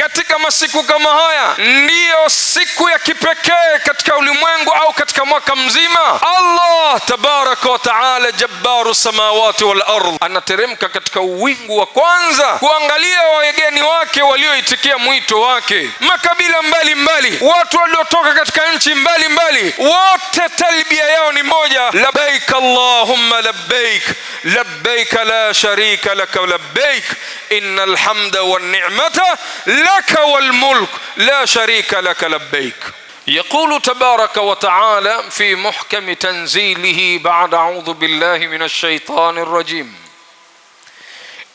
katika masiku kama haya ndiyo siku ya kipekee katika ulimwengu au katika mwaka mzima. Allah tabaraka wa taala jabbaru samawati wal ardh anateremka katika uwingu wa kwanza kuangalia wageni wake walioitikia mwito wake, makabila mbalimbali, watu waliotoka katika nchi mbalimbali, wote talbia yao ni moja, labbaik allahumma labbaik labbaik la sharika laka labbaik innal hamda wan ni'mata laka wal mulk la sharika laka labbaik. يقول تبارك وتعالى في محكم تنزيله بعد أعوذ بالله من الشيطان الرجيم: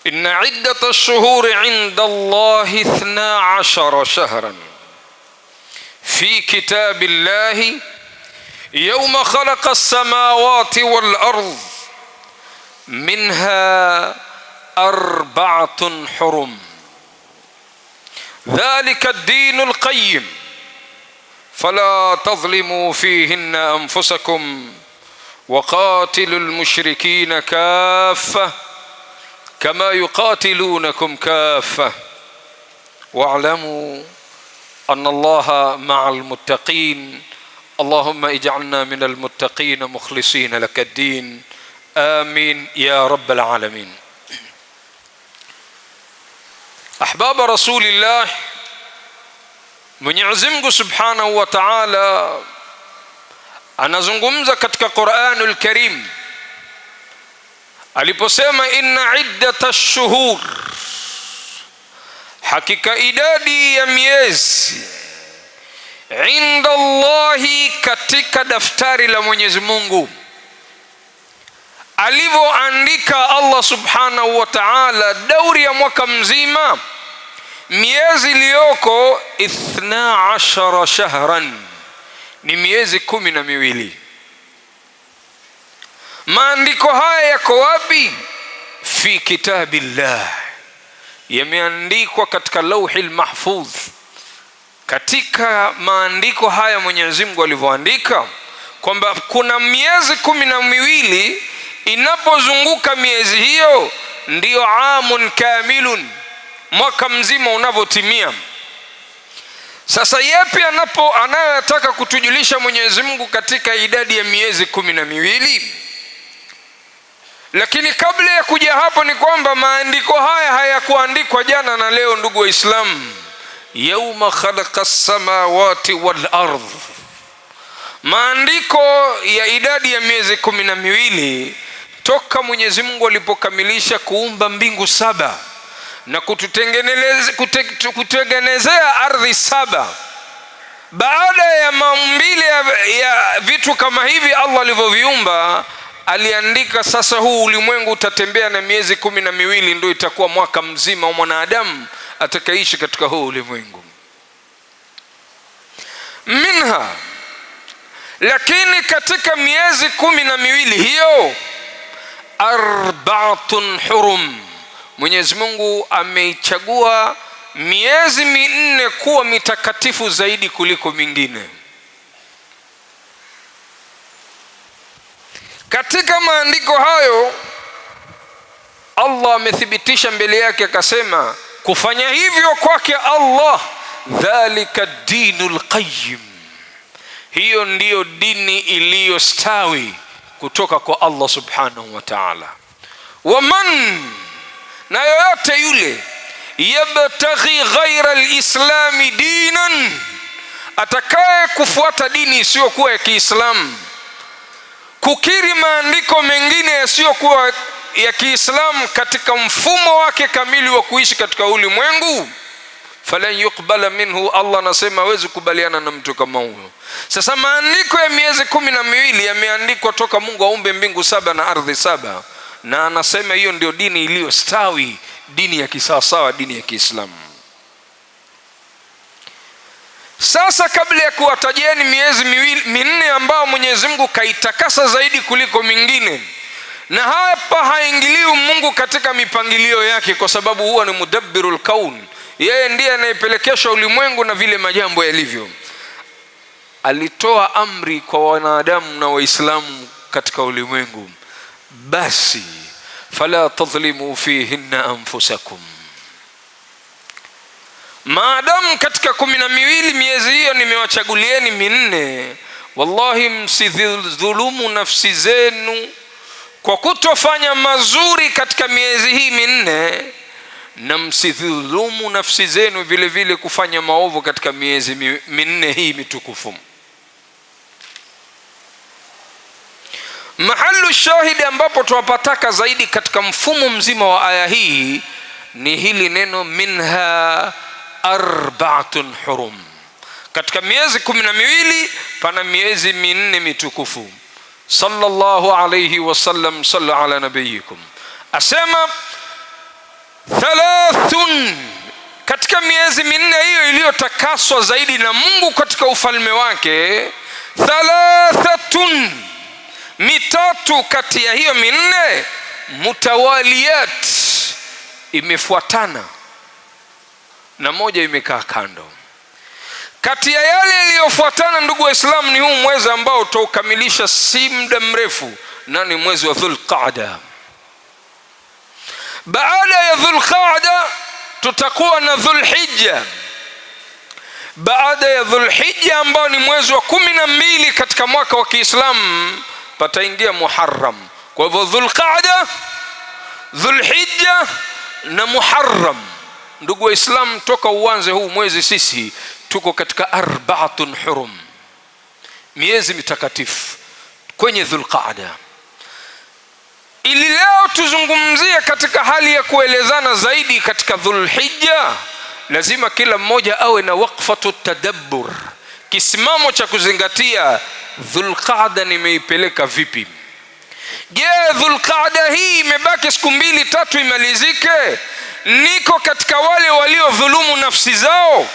إن عدة الشهور عند الله 12 شهرا في كتاب الله يوم خلق السماوات والأرض منها 4 حرم ذلك الدين القيم فلا تظلموا فيهن أنفسكم وقاتلوا المشركين كافة كما يقاتلونكم كافة واعلموا أن الله مع المتقين اللهم اجعلنا من المتقين مخلصين لك الدين آمين يا رب العالمين. أحباب رسول الله، Mwenyezi Mungu Subhanahu wa Ta'ala anazungumza katika Qur'anul Karim aliposema inna iddatash shuhur, hakika idadi ya miezi, inda Allahi, katika daftari la Mwenyezi Mungu, alivyoandika Allah Subhanahu wa Ta'ala dauri ya mwaka mzima, miezi iliyoko 12 shahran, ni miezi 12. Maandiko haya yako wapi? Fi kitabillah, yameandikwa katika lauhil mahfudh. Katika maandiko haya Mwenyezi Mungu alivyoandika kwamba kuna miezi 12, inapozunguka miezi hiyo ndiyo amun kamilun, mwaka mzima unavyotimia. Sasa yapi anayotaka kutujulisha Mwenyezi Mungu katika idadi ya miezi 12? Lakini kabla ya kuja hapo ni kwamba maandiko haya hayakuandikwa jana na leo, ndugu Waislamu. Yauma khalaqa samawati wal ardh, maandiko ya idadi ya miezi 12 toka Mwenyezi Mungu alipokamilisha kuumba mbingu 7 na kutengenezea ardhi 7. Baada ya maumbile ya vitu kama hivi Allah alivyoviumba, aliandika sasa huu ulimwengu utatembea na miezi 12, ndio itakuwa mwaka mzima wa mwanadamu atakaishi katika huu ulimwengu. Minha, lakini katika miezi 12 hiyo 4 hurum, Mwenyezi Mungu ameichagua miezi 4 kuwa mitakatifu zaidi kuliko mingine. Katika maandiko hayo Allah amethibitisha mbele yake akasema, kufanya hivyo kwake Allah, dhalika dinul qayyim, hiyo ndiyo dini iliyostawi kutoka kwa Allah Subhanahu wa Ta'ala. Waman, na yoyote yule, yabtaghi ghaira alislami dinan, atakaye kufuata dini isiyokuwa ya Kiislamu, kukiri maandiko mengine yasiyokuwa ya Kiislamu katika mfumo wake kamili wa kuishi katika ulimwengu, falan yuqbala minhu, Allah anasema hawezi kubaliana na mtu kama huyo. Sasa maandiko ya miezi 12 yameandikwa toka Mungu aumbe mbingu 7 na ardhi 7, na anasema hiyo ndio dini iliyostawi, dini ya kisawasawa, dini ya Kiislamu. Sasa kabla ya kuwatajieni miezi 4 ambao Mwenyezi Mungu kaitakasa zaidi kuliko mingine, na hapa haingiliwi Mungu katika mipangilio yake, kwa sababu huwa ni mudabbirul kaun, yeye ndiye anayepelekesha ulimwengu na vile majambo yalivyo. Alitoa amri kwa wanadamu na Waislamu katika ulimwengu, basi fala tadhlimu fihinna anfusakum, maadamu katika 12 miezi hiyo nimewachagulieni minne, wallahi msidhulumu nafsi zenu kwa kutofanya mazuri katika miezi hii minne, na msidhulumu nafsi zenu vile vile kufanya maovu katika miezi minne hii mitukufu. Mahalu shahidi ambapo tuwapataka zaidi katika mfumo mzima wa aya hii ni hili neno minha arba'atun hurum. Katika miezi 12 pana miezi minne mitukufu. Sallallahu alayhi wasallam, sallu ala nabiyikum, asema thalathun, katika miezi minne hiyo iliyotakaswa zaidi na Mungu katika ufalme wake, thalathatun, mitatu kati ya hiyo minne, mutawaliyat, imefuatana na moja imekaa kando. Kati ya yale yaliyofuatana, ndugu wa Islam, ni huu mwezi ambao tutaukamilisha si muda mrefu, na ni mwezi wa Dhulqaada. Baada ya Dhulqaada tutakuwa na Dhulhijja. Baada ya Dhulhijja ambao ni mwezi wa 12 katika mwaka wa Kiislamu, pataingia Muharram. Kwa hivyo Dhulqaada, Dhulhijja na Muharram. Ndugu wa Islam, toka uanze huu mwezi sisi tuko katika arba'atun hurum, miezi mitakatifu kwenye Dhulqaada. Ili leo tuzungumzie katika hali ya kuelezana zaidi katika Dhulhijja, lazima kila mmoja awe na waqfatu tadabbur, kisimamo cha kuzingatia Dhulqaada nimeipeleka vipi. Je, Dhulqaada hii imebaki siku 2-3 imalizike, niko katika wale waliodhulumu nafsi zao?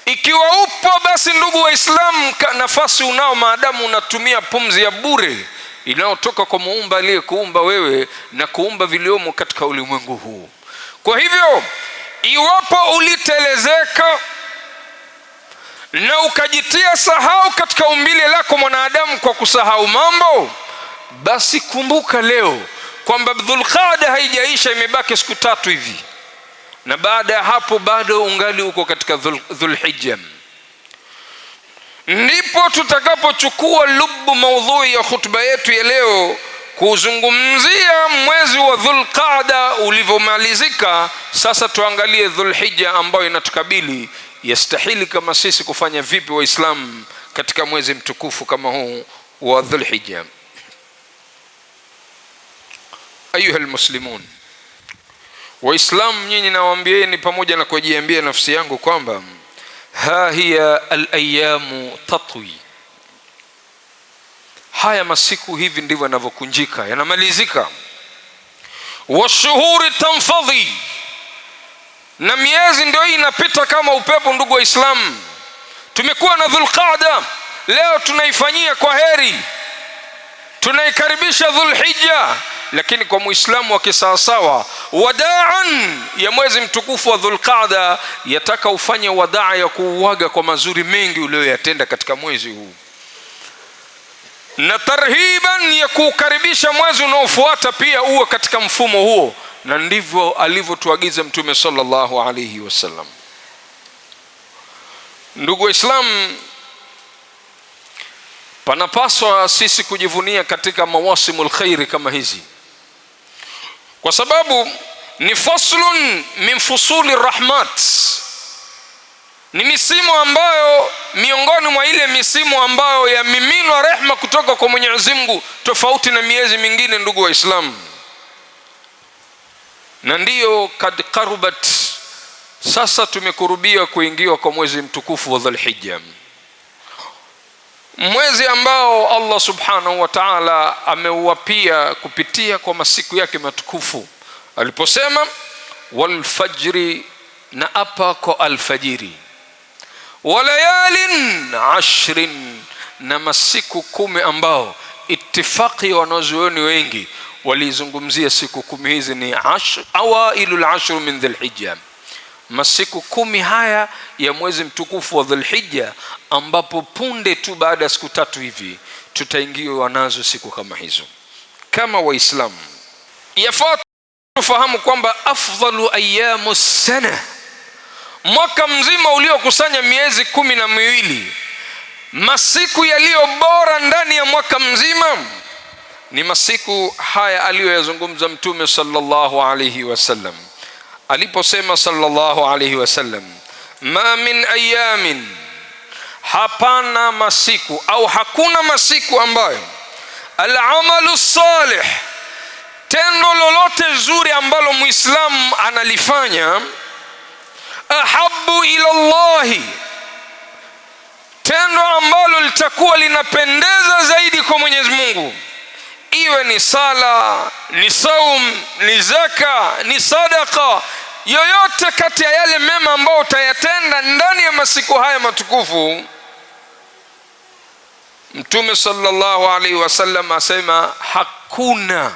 Ikiwa upo, basi ndugu wa Islam, nafasi unao maadamu unatumia pumzi ya bure inayotoka kwa muumba aliyekuumba wewe na kuumba viliomo katika ulimwengu huu. Kwa hivyo iwapo ulitelezeka na ukajitia sahau katika umbile lako mwanadamu kwa kusahau mambo, basi kumbuka leo kwamba Dhulqaada haijaisha, imebaki siku 3 hivi, na baada ya hapo bado ungali uko katika Dhulhijja. Ndipo tutakapochukua lubu maudhui ya khutba yetu ya leo, kuzungumzia mwezi wa Dhulqaada ulivyomalizika. Sasa tuangalie Dhulhijja ambayo inatukabili. Yastahili kama sisi kufanya vipi Waislamu katika mwezi mtukufu kama huu wa Dhulhijja? Ayuha almuslimun, Waislamu, nyinyi nawaambieni pamoja na kujiambia nafsi yangu kwamba ha hiya alayamu tatwi, haya masiku hivi ndivyo yanavyokunjika, yanamalizika. Washuhuri tanfadhi, na miezi ndio inapita kama upepo. Ndugu wa Islam, tumekuwa na Dhulqaada, leo tunaifanyia kwa heri, tunaikaribisha Dhulhijja, lakini kwa Muislamu wa kisawasawa, wadaan ya mwezi mtukufu wa Dhulqaada yataka ufanye wadaa ya kuuaga kwa mazuri mengi uliyoyatenda katika mwezi huu, na tarhiban ya kukaribisha mwezi unaofuata pia uwe katika mfumo huo, na ndivyo alivyotuagiza Mtume sallallahu alayhi wasallam. Ndugu wa Islam, panapaswa sisi kujivunia katika mawasimul khairi kama hizi, kwa sababu ni faslun min fusuli rahmat, ni misimu ambayo miongoni mwa ile misimu ambayo yamiminwa rehma kutoka kwa Mwenyezi Mungu, tofauti na miezi mingine. Ndugu wa Islam, na ndiyo kad qarubat, sasa tumekurubia kuingiwa kwa mwezi mtukufu wa Dhulhijja, mwezi ambao Allah subhanahu wa ta'ala ameuapia kupitia kwa masiku yake matukufu aliposema wal fajri, na apa kwa alfajiri, walayalin ashrin, na masiku 10 ambao ittifaqi wanazuoni wengi walizungumzia siku 10 hizi ni awailul ashr min Dhulhijja, masiku 10 haya ya mwezi mtukufu wa Dhulhijja, ambapo punde tu baada ya siku 3 hivi tutaingiwa nazo siku kama hizo. Kama Waislamu yafaa tufahamu kwamba afdalu ayamu sana mwaka mzima uliokusanya miezi 12, masiku yaliyo bora ndani ya mwaka mzima ni masiku haya aliyoyazungumza Mtume sallallahu alayhi wasallam aliposema sallallahu alayhi wasallam, ma min ayamin, hapana masiku au hakuna masiku ambayo al-amalu salih, tendo lolote zuri ambalo muislamu analifanya, ahabbu ila Allahi, tendo ambalo litakuwa linapendeza zaidi kwa Mwenyezi Mungu, iwe ni sala, ni saum, ni zaka, ni sadaka, yoyote kati ya yale mema ambayo utayatenda ndani ya masiku haya matukufu, Mtume sallallahu alaihi wasallam asema hakuna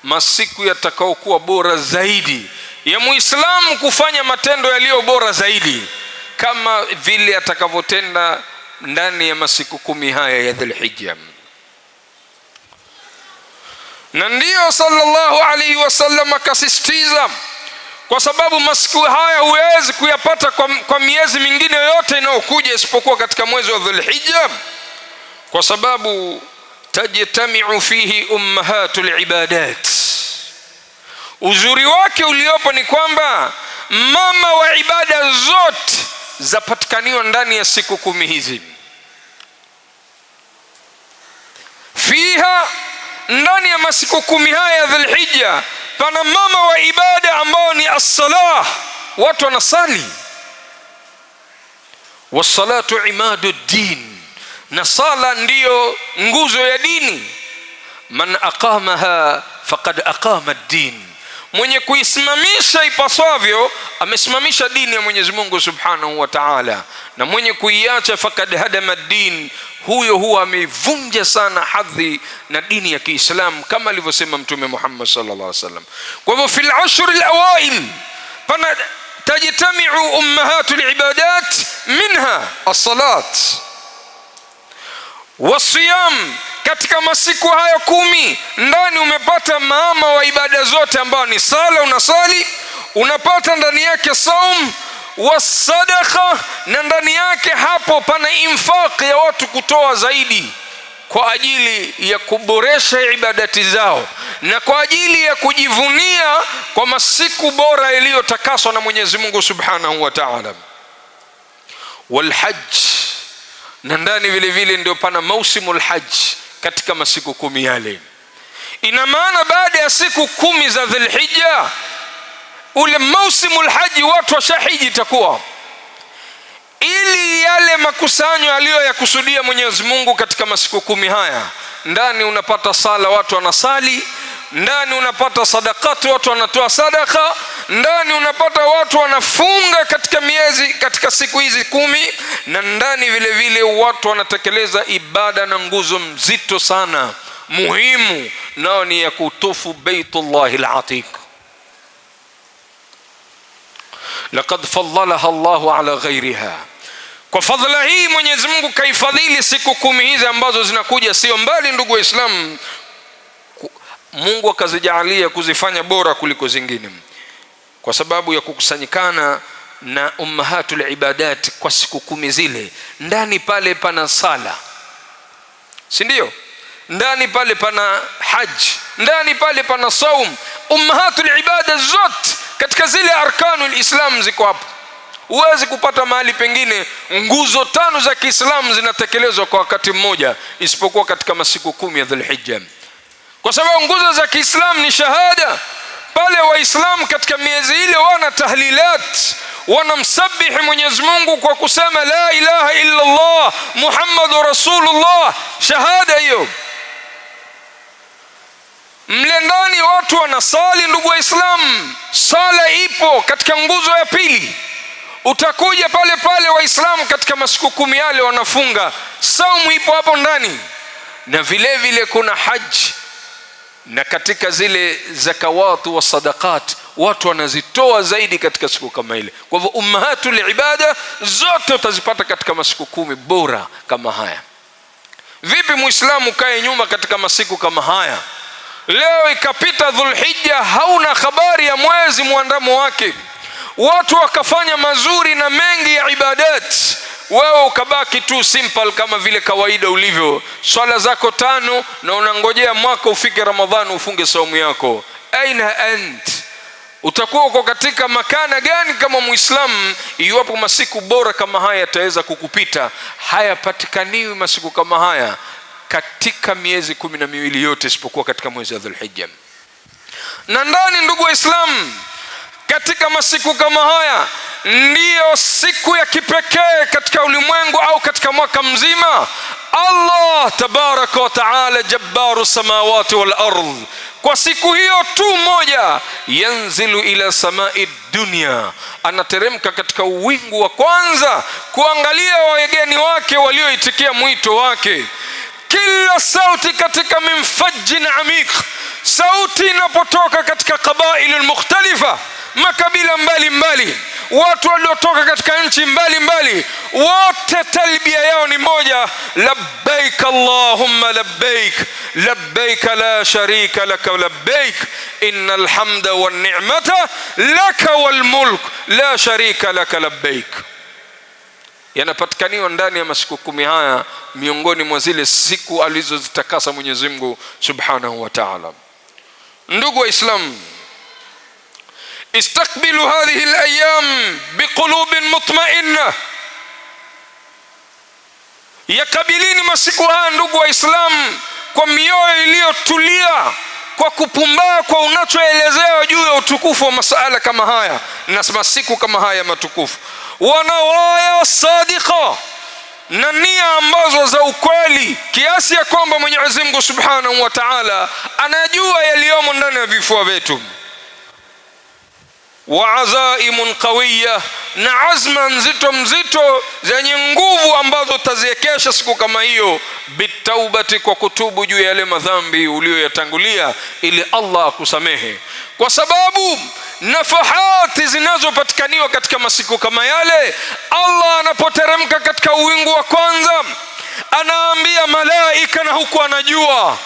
masiku yatakayokuwa bora zaidi ya muislamu kufanya matendo yaliyo bora zaidi kama vile atakavyotenda ndani ya masiku 10 haya ya Dhulhijja. Na ndiyo sallallahu alaihi wasallam akasisitiza, kwa sababu masiku haya huwezi kuyapata kwa miezi mingine yote inayokuja isipokuwa katika mwezi wa Dhulhijja, kwa sababu tajtami'u fihi ummahatul ibadat. Uzuri wake uliopo ni kwamba mama wa ibada zote zapatikaniwa ndani ya siku 10 hizi. Fiha, ndani ya masiku 10 haya ya Dhulhijja, pana mama wa ibada ambao ni as-salah, watu wanasali. Was-salatu imaduddin, na sala ndiyo nguzo ya dini. Man aqamaha faqad aqama ad-din, mwenye kuisimamisha ipasavyo amesimamisha dini ya Mwenyezi Mungu Subhanahu wa Ta'ala, na mwenye kuiacha faqad hadama ad-din, huyo huwa ameivunja sana hadhi na dini ya Kiislamu, kama alivyosema Mtume Muhammad sallallahu alaihi wasallam. Kwa hivyo fil ashr al-awail pana tajtami'u ummahatul ibadat, minha as-salat wasiyam. Katika masiku haya 10 ndani umepata mama wa ibada zote ambao ni sala, unasali, unapata ndani yake saum wasadaqa, na ndani yake hapo pana infaq ya watu kutoa zaidi kwa ajili ya kuboresha ibadati zao na kwa ajili ya kujivunia kwa masiku bora yaliyotakaswa na Mwenyezi Mungu Subhanahu wa Ta'ala. Wal hajj, na ndani vile vile ndio pana mausimul hajj katika masiku 10 yale. Ina maana baada ya siku 10 za Dhulhijja, ule mausimul haji watu washahiji itakuwa, ili yale makusanyo aliyoyakusudia Mwenyezi Mungu katika masiku 10 haya, ndani unapata sala, watu wanasali, ndani unapata sadakati, watu wanatoa sadaka, ndani unapata watu wanafunga katika siku hizi 10, na ndani vile vile watu wanatekeleza ibada na nguzo mzito sana muhimu, nao ni ya kutufu Baitullahi al-Atiq. Laqad faddalaha Allahu ala ghayriha, kwa fadhila hii Mwenyezi Mungu kaifadhili siku 10 hizi ambazo zinakuja sio mbali, ndugu Waislamu. Mungu akazijalia kuzifanya bora kuliko zingine kwa sababu ya kukusanyikana na ummahatul ibadat kwa siku 10 zile. Ndani pale pana sala, si ndio? Ndani pale pana haji, ndani pale pana saum. Ummahatul ibadat zote katika zile arkanul Islam ziko hapo. Huwezi kupata mahali pengine nguzo 5 za Kiislamu zinatekelezwa kwa wakati mmoja isipokuwa katika masiku 10 ya Dhulhijja, kwa sababu nguzo za Kiislamu ni shahada. Pale waislamu katika miezi ile wana tahlilat, wanamsabihi Mwenyezi Mungu kwa kusema la ilaha illa Allah Muhammadur Rasulullah, shahada hiyo. Mle ndani watu wanasali, ndugu waislamu, sala ipo katika nguzo ya pili. Utakuja pale pale waislamu katika masiku 10 yale wanafunga, saumu ipo hapo ndani, na vile vile kuna haji, na katika zile zakawatu wa sadaqat watu wanazitoa zaidi katika siku kama ile. Kwa hivyo ummahatul ibada zote utazipata katika masiku 10 bora kama haya. Vipi muislamu kae nyuma katika masiku kama haya? Leo ikapita Dhulhijja, hauna habari ya mwezi muandamo wake, watu wakafanya mazuri na mengi ya ibadat, wewe ukabaki tu simple kama vile kawaida ulivyo, swala zako 5 na unangojea mwaka ufike Ramadhani ufunge saumu yako. Aina ant? Utakuwa uko katika makana gani kama Muislamu iwapo masiku bora kama haya yataweza kukupita? Hayapatikaniwi masiku kama haya katika miezi 12 yote isipokuwa katika mwezi wa Dhulhijja. Na ndani, ndugu Waislamu, katika masiku kama haya ndiyo siku ya kipekee katika ulimwengu au katika mwaka mzima. Allah tabaraka wa taala jabbaru samawati wal ardh, kwa siku hiyo tu moja, yanzilu ila samai dunya, anateremka katika uwingu wa kwanza kuangalia wageni wake walioitikia mwito wake. Kila sauti katika minfajin amik, sauti inapotoka katika qabailul mukhtalifa, makabila mbalimbali, watu waliotoka katika nchi mbalimbali, wote talbia yao ni moja, labbaik allahumma labbaik, labbaik la sharika laka labbaik, innal hamda wan ni'mata laka wal mulk la sharika laka labbaik. Yanapatikaniwa ndani ya masiku 10 haya, miongoni mwa zile siku alizozitakasa Mwenyezi Mungu Subhanahu wa Ta'ala. Ndugu Waislamu, istaqbilu hadhihi al-ayyam biqulubin mutma'inna, yakabilini masiku haya ndugu Waislamu kwa mioyo iliyotulia, kwa kupumbaa kwa unachoelezewa juu ya utukufu wa masala kama haya na masiku kama haya matukufu. Wanawaya sadiqa, na nia ambazo za ukweli, kiasi ya kwamba Mwenyezi Mungu Subhanahu wa Ta'ala anajua yaliyomo ndani ya vifua vyetu. Wa azaimun qawiyya, na azma nzito mzito zenye nguvu ambazo taziekesha siku kama hiyo, bitaubati, kwa kutubu juu ya yale madhambi uliyoyatangulia, ili Allah akusamehe. Kwa sababu nafahati zinazopatikaniwa katika masiku kama yale, Allah anapoteremka katika uwingu wa kwanza anaambia malaika, na huku anajua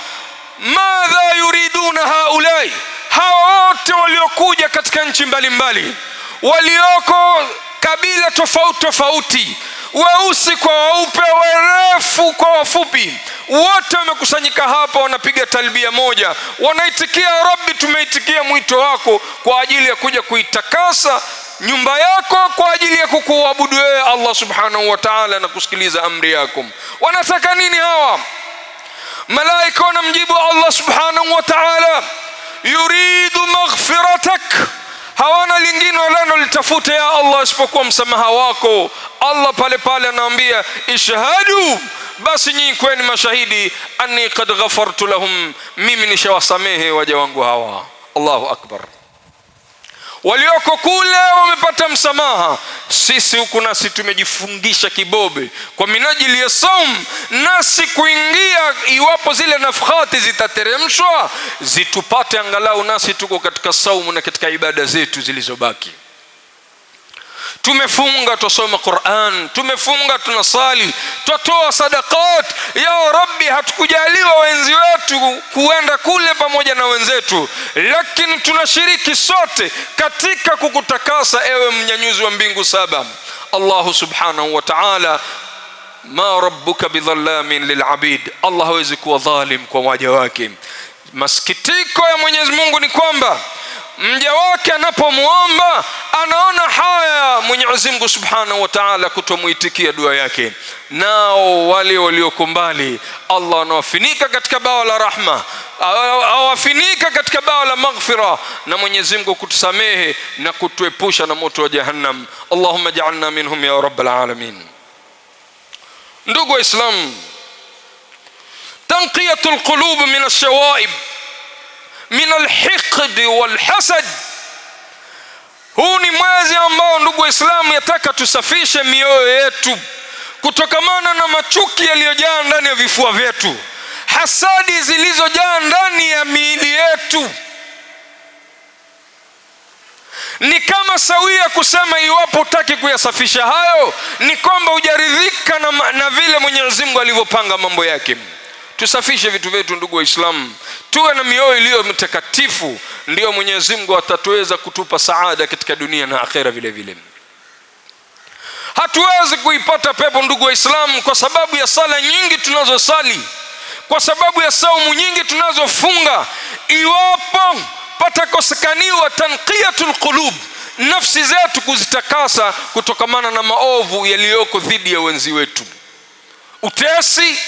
madha yuriduna haulai, hawa wote waliokuja katika nchi mbalimbali, walioko kabila tofauti tofauti, weusi kwa weupe, warefu kwa wafupi, wote wamekusanyika hapa, wanapiga talbia moja, wanaitikia Rabbi, tumeitikia mwito wako kwa ajili ya kuja kuitakasa nyumba yako, kwa ajili ya kukuabudu wewe Allah Subhanahu wa Ta'ala na kusikiliza amri yako. Wanataka nini hawa? Malaika wanamjibu Allah Subhanahu wa Ta'ala, yuridu maghfiratak, hawana lingine wanalolitafuta ya Allah isipokuwa msamaha wako. Allah pale pale anaambia ishhadu, basi nyinyi kweni mashahidi, anni qad ghafartu lahum, mimi nishawasamehe waja wangu hawa. Allahu akbar. Walioko kule wamepata msamaha, sisi huku nasi tumejifungisha kibobe kwa minajili ya saum, nasi kuingia, iwapo zile nafkhati zitateremshwa zitupate, angalau nasi tuko katika saumu na katika ibada zetu zilizobaki. Tumefunga, tusoma Qur'an, tumefunga, tunasali, tutoa sadaqat. Ya Rabbi, hatukujaliwa wenzi wetu kuenda kule pamoja na wenzetu, lakini tunashiriki sote katika kukutakasa, ewe mnyanyuzi wa mbingu 7. Allah Subhanahu wa Ta'ala, ma rabbuka bidhallamin lilabid, Allah hawezi kuwa dhalim kwa waja wake. Masikitiko ya Mwenyezi Mungu ni kwamba mja wake anapomuomba anaona haya Mwenyezi Mungu Subhanahu wa Ta'ala kutomuitikia dua yake, nao wale walioko mbali Allah anawafinika katika bawa la rahma, awafinika katika bawa la maghfira, na Mwenyezi Mungu kutusamehe na kutuepusha na moto wa jahannam. Allahumma ja'alna minhum ya rabbal alamin. Ndugu Waislamu, tanqiyatul qulub min ash-shawaib min al-hiqd wal-hasad, huu ni mwezi ambao ndugu Waislamu yataka tusafishe mioyo yetu kutokamana na machuki yaliyojaa ndani ya vifua vyetu, hasadi zilizojaa ndani ya miili yetu. Ni kama sawia kusema, iwapo utaki kuyasafisha hayo, ni kwamba hujaridhika na vile Mwenyezi Mungu alivyopanga mambo yake. tusafishe vitu vyetu ndugu waislamu, tuwe na mioyo iliyo mtakatifu, ndio Mwenyezi Mungu atatuweza kutupa saada katika dunia na akhera vile vile. Hatuwezi kuipata pepo ndugu waislamu kwa sababu ya sala nyingi tunazosali, kwa sababu ya saumu nyingi tunazofunga, iwapo patakosekaniwa tanqiyatul qulub, nafsi zetu kuzitakasa kutokamana na maovu yaliyoko dhidi ya wenzi wetu, utesi,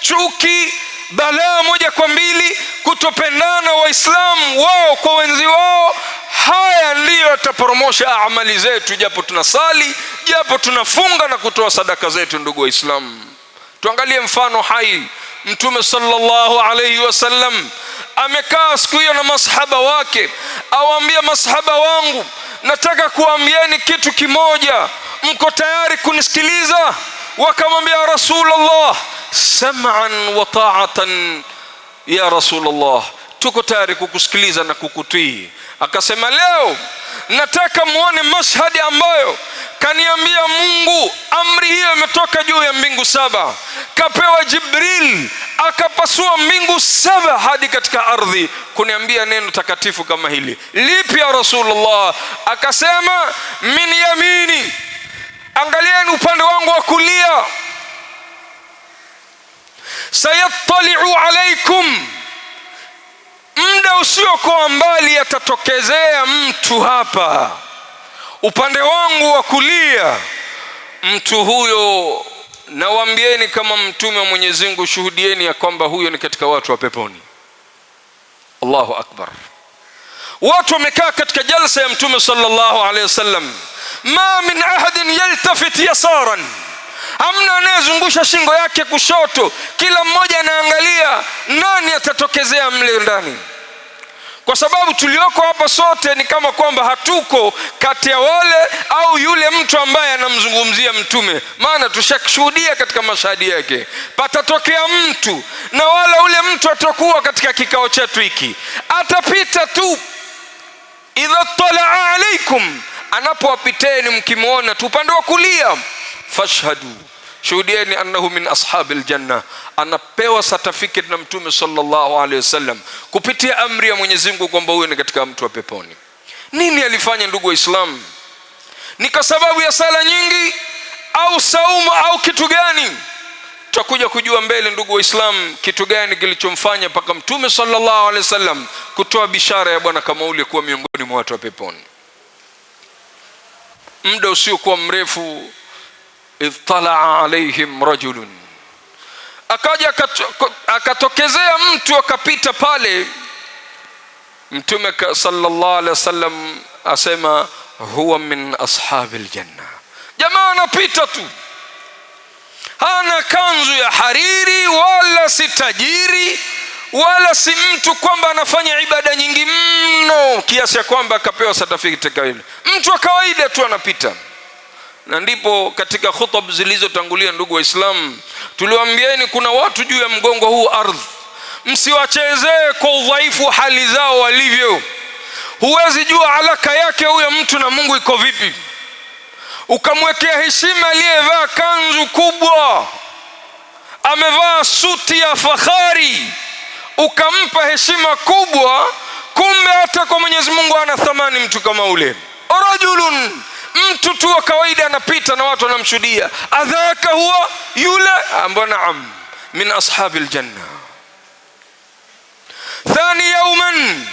chuki, balaa moja kwa mbili, kutopendana waislamu wao kwa wenzi wao. Haya ndiyo yataporomosha amali zetu, japo tunasali, japo tunafunga na kutoa sadaka zetu. Ndugu waislamu, tuangalie mfano hai. Mtume sallallahu alayhi wasallam amekaa siku hiyo na masahaba wake, awaambia masahaba wangu, nataka kuambieni kitu kimoja, mko tayari kunisikiliza? Wakamwambia Rasulullah, sam'an wa ta'atan ya Rasulullah, tuko tayari kukusikiliza na kukutii. Akasema, leo nataka muone mashhadi ambayo kaniambia Mungu, amri hiyo imetoka juu ya mbingu 7, kapewa Jibril akapasua mbingu 7 hadi katika ardhi kuniambia neno takatifu kama hili. Lipi ya Rasulullah? Akasema, min yamini, angalieni upande wangu wa kulia, sayattali'u alaykum, muda usiokuwa mbali atatokezea mtu hapa upande wangu wa kulia. Mtu huyo, nawaambieni kama mtume wa Mwenyezi Mungu, shuhudieni ya kwamba huyo ni katika watu wa peponi. Allahu akbar. Watu wamekaa katika jalsa ya mtume sallallahu alayhi wasallam, ma min ahadin yaltafit yasaran, hamna anayezungusha shingo yake kushoto, kila mmoja anaangalia nani atatokezea mle ndani. Kwa sababu tulioko hapa sote ni kama kwamba hatuko kati ya wale au yule mtu ambaye anamzungumzia mtume, maana tushashuhudia katika mashahidi yake. Patatokea mtu na wala ule mtu atakuwa katika kikao chetu hiki, atapita tu, idha talaa alaikum, anapowapiteni mkimwona tu upande wa kulia, fashhadu, shuhudieni annahu min ashabil janna. Anapewa certificate na mtume sallallahu alaihi wasallam kupitia amri ya Mwenyezi Mungu kwamba huyo ni katika mtu wa peponi. Nini alifanya ndugu waislamu? Ni kwa sababu ya sala nyingi au saumu au kitu gani? Tutakuja kujua mbele ndugu waislamu kitu gani kilichomfanya mpaka mtume sallallahu alaihi wasallam kutoa bishara ya bwana kama ule kuwa miongoni mwa watu wa peponi. Muda usiokuwa mrefu, idh talaa alaihim rajulun, akaja akatokezea mtu akapita pale. Mtume sallallahu alaihi wasallam asema, huwa min ashabil janna. Jamaa anapita tu, hana kanzu ya hariri, wala si tajiri, wala si mtu kwamba anafanya ibada nyingi mno kiasi ya kwamba akapewa certificate kile. Mtu wa kawaida tu anapita. Na ndipo katika khutba zilizotangulia ndugu waislamu tuliwaambieni kuna watu juu ya mgongo huu ardhi, msiwachezee kwa udhaifu hali zao walivyo. Huwezi jua alaka yake huyo mtu na Mungu iko vipi. Ukamwekea heshima aliyevaa kanzu kubwa, amevaa suti ya fahari, ukampa heshima kubwa, kumbe hata kwa Mwenyezi Mungu ana thamani mtu kama ule. Rajulun, mtu tu wa kawaida anapita na watu wanamshuhudia, adhaka huwa yule ambaye naam min ashabil janna. Thani yawman,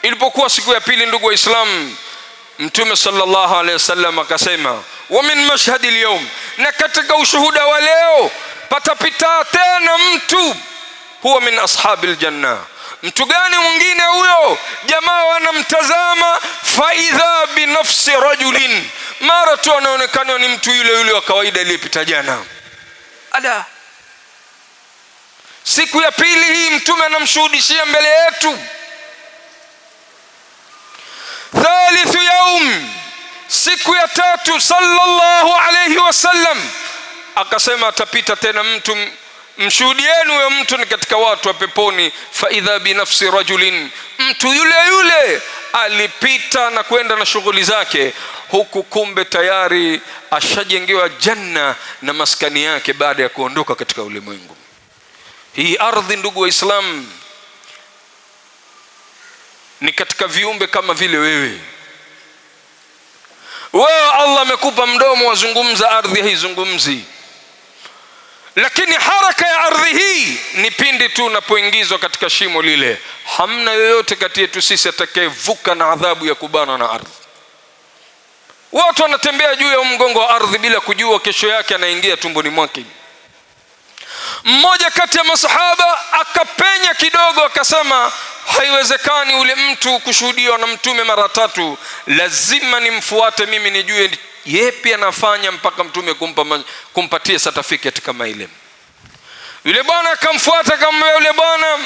ilipokuwa siku ya pili ndugu waislamu, mtume sallallahu alaihi wasallam akasema, wa min mashhadi al-yawm, na katika ushuhuda wa leo patapita tena mtu, huwa min ashabil janna. Mtu gani mwingine huyo? Jamaa wanamtazama, faidha binafsi rajulin, mara tu anaonekana ni mtu yule yule wa kawaida aliyepita jana. Ada, siku ya pili hii mtume anamshuhudishia mbele yetu. Thalithu yaum, siku ya tatu, sallallahu alayhi wasallam akasema, atapita tena mtu, mshuhudieni huyo mtu ni katika watu wa peponi. Faidha binafsi rajulin, mtu yule yule alipita na kwenda na shughuli zake, huku kumbe tayari ashajengewa janna na maskani yake baada ya kuondoka katika ulimwengu. Hii ardhi ndugu wa Islam ni katika viumbe kama vile wewe. Allah amekupa mdomo wazungumza, ardhi haizungumzi. Lakini haraka ya ardhi hii ni pindi tu unapoingizwa katika shimo lile. Hamna yoyote kati yetu sisi atakayevuka na adhabu ya kubana na ardhi. Watu wanatembea juu ya mgongo wa ardhi bila kujua kesho yake anaingia tumboni mwake. Mmoja kati ya masahaba akapenya kidogo akasema, haiwezekani ule mtu kushuhudiwa na mtume mara 3, lazima nimfuate mimi nijue yepi anafanya mpaka mtume kumpatia certificate kama ile. Yule bwana akamfuata kama yule bwana,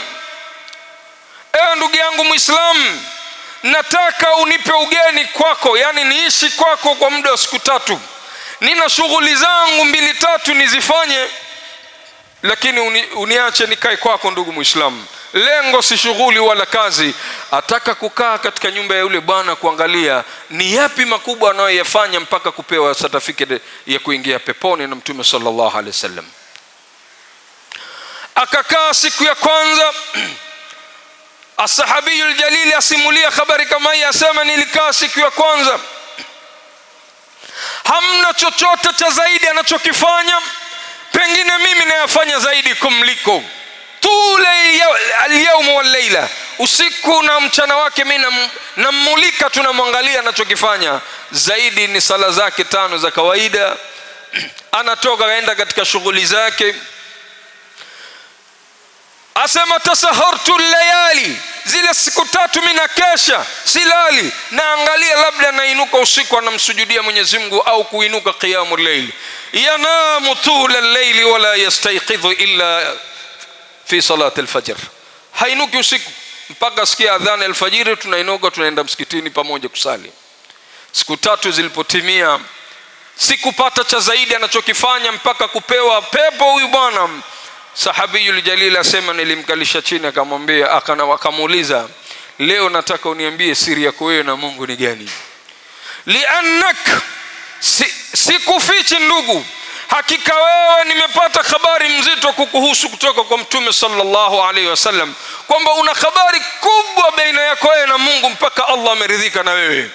ewe ndugu yangu Muislamu, nataka unipe ugeni kwako, yani niishi kwako kwa muda wa siku 3. Nina shughuli zangu 2-3 nizifanye, lakini uniache nikae kwako ndugu Muislamu. Lengo si shughuli wala kazi, ataka kukaa katika nyumba ya yule bwana kuangalia ni yapi makubwa anayoyafanya mpaka kupewa certificate ya kuingia peponi na mtume sallallahu alaihi wasallam. Akakaa siku ya kwanza. As-sahabiyul jalil asimulia habari kama hii, asema nilikaa siku ya kwanza, hamna chochote cha zaidi anachokifanya, pengine mimi nayafanya zaidi kumliko. Tula al-yawm wal-layla, usiku na mchana wake mimi namulika, tunamwangalia anachokifanya. Zaidi ni sala zake 5 za kawaida, anatoka kaenda katika shughuli zake. Asema tasahartu layali, zile siku 3 mimi nakesha silali, naangalia labda nainuka usiku anamsujudia Mwenyezi Mungu au kuinuka qiyamul layl. Yanamu tula al-layli wala yastayqidhu illa fi salati al-fajr, hainuki usiku mpaka sikia adhana al-fajr, tunainuka tunaenda msikitini pamoja kusali. Siku 3 zilipotimia, sikupata cha zaidi anachokifanya mpaka kupewa pepo huyu bwana. Sahabiyul jalil asema nilimkalisha chini, akamwambia, akamuuliza, leo nataka uniambie siri yako wewe na Mungu ni gani? Liannak, sikufichi ndugu, hakika wewe nimepata habari mzito kukuhusu kutoka kwa mtume sallallahu alaihi wasallam, kwamba una habari kubwa baina yako wewe na Mungu mpaka Allah ameridhika na wewe.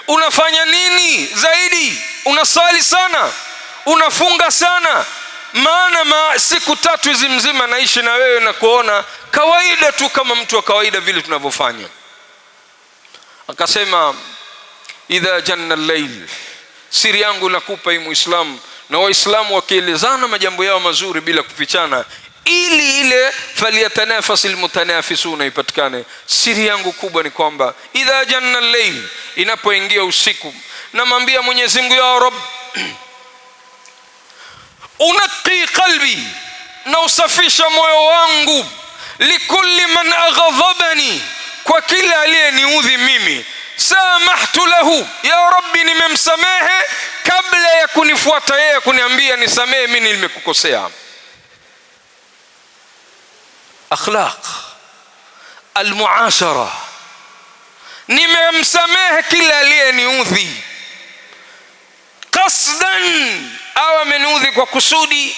Unafanya nini zaidi? Unasali sana, unafunga sana, maana siku 3 hizi mzima naishi na wewe na kuona kawaida tu kama mtu wa kawaida vile tunavyofanya. Akasema, idha janna al-layl, siri yangu nakupa hii Muislamu, na Waislamu wakielezana majambo yao mazuri bila kufichana, ili ile faliyatanafasil mutanafisuna ipatikane. Siri yangu kubwa ni kwamba idha janna al-layl, inapoingia usiku, namwambia Mwenyezi Mungu, ya Rabb, unaqi qalbi, na usafisha moyo wangu, likulli man aghadhabani, kwa kila aliyeniudhi mimi, samahtu lahu, ya Rabbi, nimemsamehe kabla ya kunifuata yeye kuniambia nisamehe mimi nimekukosea. Akhlaq almuashara, nimemsamehe kila aliyeniudhi, qasdan, au ameniudhi kwa kusudi,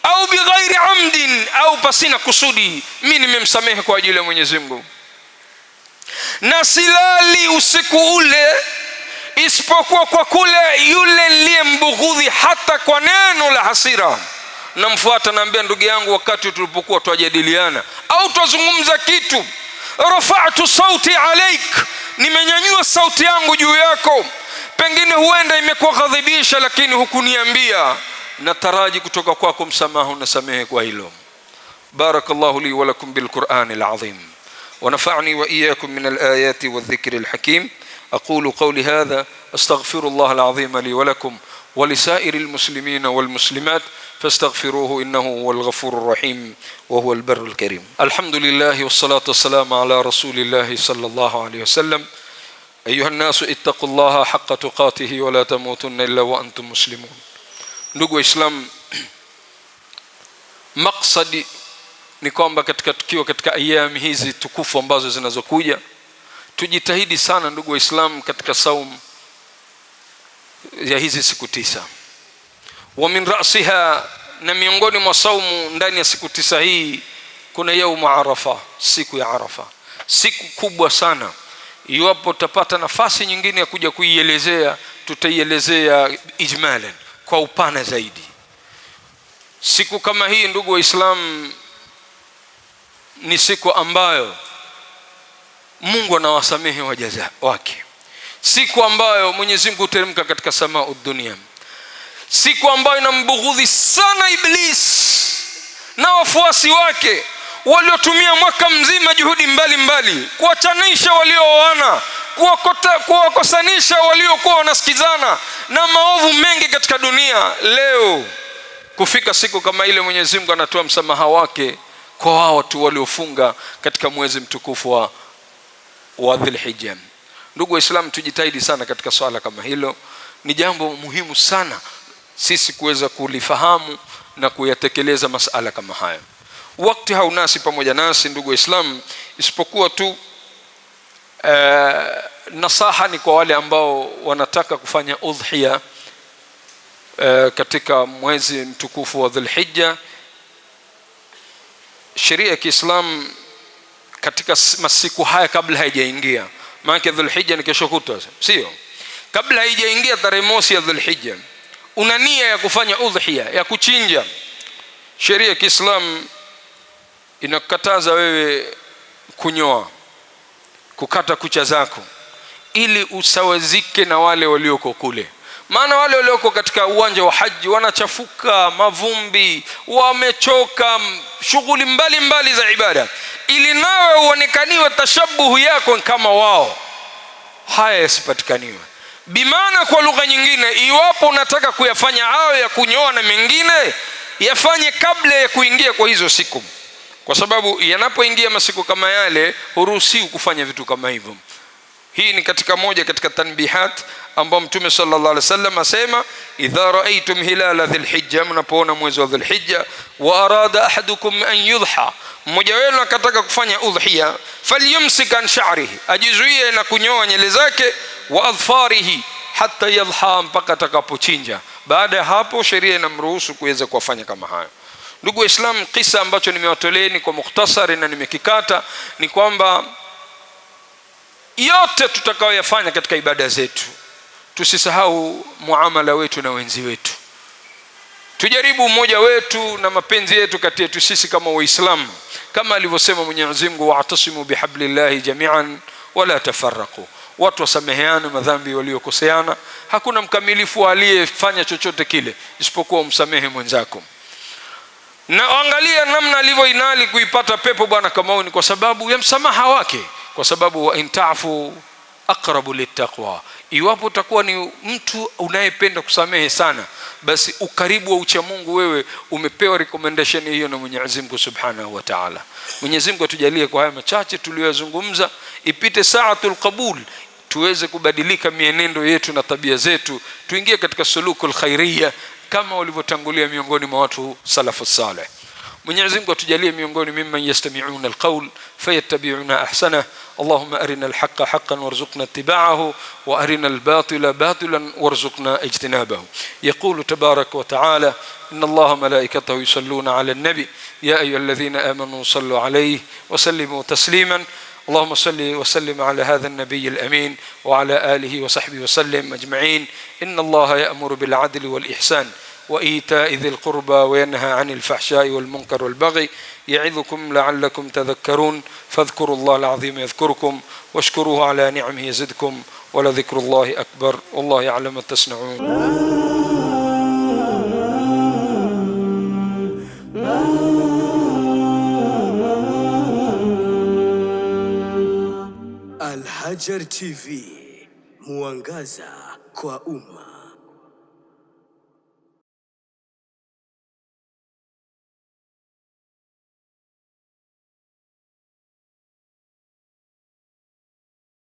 au bighairi amdin, au pasina kusudi, mimi nimemsamehe kwa ajili ya Mwenyezi Mungu. Na silali usiku ule isipokuwa kwa kule yule niliyembughudhi hata kwa neno la hasira. Namfuata, naambia, ndugu yangu, wakati tulipokuwa twajadiliana au twazungumza kitu, rafa'tu sauti alaik, nimenyanyua sauti yangu juu yako, pengine huenda imekughadhibisha, lakini hukuniambia, nataraji kutoka kwako msamaha, nasamehe kwa hilo. Barakallahu li wa lakum bil Qur'anil azim, ونفعني وإياكم من الآيات والذكر الحكيم. أقول قولي هذا، أستغفر الله العظيم لي ولكم ولسائر المسلمين والمسلمات، فاستغفروه إنه هو الغفور الرحيم وهو البر الكريم. الحمد لله والصلاة والسلام على رسول الله صلى الله عليه وسلم. أيها الناس اتقوا الله حق تقاته ولا تموتن إلا وأنتم مسلمون. ndugu Islam, maksadi ni kwamba katika ayami hizi tukufu ambazo zinazokuja, tujitahidi sana ndugu Waislamu katika saum ya hizi siku 9. Wa min ra'siha, na miongoni mwa saumu ndani ya siku 9 hii kuna yaumu Arafa, siku ya Arafa, siku kubwa sana. Iwapo utapata nafasi nyingine ya kuja kuielezea, tutaielezea ijmalan kwa upana zaidi. Siku kama hii, ndugu Waislamu, ni siku ambayo Mungu anawasamehe waja wake, siku ambayo Mwenyezi Mungu huteremka katika samaa dunia, siku ambayo inambughudhi sana Iblis na wafuasi wake waliotumia mwaka mzima juhudi mbalimbali kuwachanisha waliooana, kuwakosanisha waliokuwa wanasikizana na maovu mengi katika dunia. Leo kufika siku kama ile, Mwenyezi Mungu anatoa msamaha wake kwa wao watu waliofunga katika mwezi mtukufu wa Dhulhijja. Ndugu Waislamu, tujitahidi sana katika swala kama hilo. Ni jambo muhimu sana sisi kuweza kulifahamu na kuyatekeleza masala kama haya. Wakati haunasi pamoja nasi, ndugu Waislamu, isipokuwa tu nasaha ni kwa wale ambao wanataka kufanya udhiya katika mwezi mtukufu wa Dhulhijja. Sheria ya Kiislamu katika masiku haya kabla haijaingia, maana Dhulhijja ni kesho kutwa, sio? Kabla haijaingia tarehe mosi ya Dhulhijja, una nia ya kufanya udhiya, ya kuchinja. Sheria ya Kiislamu inakataza wewe kunyoa, kukata kucha zako, ili usawazike na wale walioko kule. Maana wale walioko katika uwanja wa haji wanachafuka, mavumbi, wamechoka, shughuli mbalimbali za ibada, ili nawe uonekaniwe tashabuhu yako kama wao. Haya yasipatikaniwe. Bimaana kwa lugha nyingine, iwapo unataka kuyafanya hayo ya kunyoa na mengine, yafanye kabla ya kuingia kwa hizo siku, kwa sababu yanapoingia masiku kama yale huruhusiwi kufanya vitu kama hivyo. Hii ni katika moja katika tanbihat ambao Mtume sallallahu alaihi wasallam asema, idha raaitum hilala dhulhijja, mnapoona mwezi wa Dhulhijja, wa arada ahadukum an yudha, mmoja wenu akataka kufanya udhiya, falyumsik an sha'rihi, ajizuie na kunyoa nywele zake, wa adfarihi hatta yadhha, mpaka atakapochinja. Baada ya hapo sheria inamruhusu kuweza kufanya kama hayo. Ndugu Waislamu, kisa ambacho nimewatoleeni kwa mukhtasari na nimekikata ni kwamba yote tutakayoyafanya katika ibada zetu, tusisahau muamala wetu na wenzi wetu. Tujaribu umoja wetu na mapenzi yetu kati yetu sisi kama Waislamu, kama alivyosema Mwenyezi Mungu, wa'tasimu bihablillahi jami'an wala tafarraqu. Watu wasameheane madhambi waliokoseana. Hakuna mkamilifu aliyefanya chochote kile isipokuwa umsamehe mwenzako. Na angalia namna alivyoinali kuipata pepo bwana kama huyu, ni kwa sababu ya msamaha wake, kwa sababu wa intafu aqrabu littaqwa. Iwapo utakuwa ni mtu unayependa kusamehe sana, basi ukaribu wa ucha Mungu wewe umepewa recommendation hiyo na Mwenyezi Mungu Subhanahu wa Ta'ala. Mwenyezi Mungu atujalie kwa haya machache tuliyozungumza, ipite saatul qabul, tuweze kubadilika mienendo yetu na tabia zetu, tuingie katika sulukul khairiyya kama walivyotangulia miongoni mwa watu salafu salih. Mwenyezi Mungu atujalie miongoni mimman yastami'una alqawl fayattabi'una ahsana. Allahumma arina alhaqqa haqqan warzuqna ittiba'ahu wa arina albatila batilan warzuqna ijtinabahu. Yaqulu tabaraka wa ta'ala, inna Allaha malaikatahu yusalluna 'ala an-nabi ya ayyuhalladhina amanu sallu 'alayhi wa sallimu tasliman. اللهم صل وسلم على هذا النبي الأمين وعلى آله وصحبه وسلم أجمعين. إن الله يأمر بالعدل والإحسان وإيتاء ذي القربى وينهى عن الفحشاء والمنكر والبغي يعظكم لعلكم تذكرون. فاذكروا الله العظيم يذكركم واشكروه على نعمه يزدكم ولذكر الله أكبر والله يعلم ما تصنعون. Al Hajar TV, mwangaza kwa umma.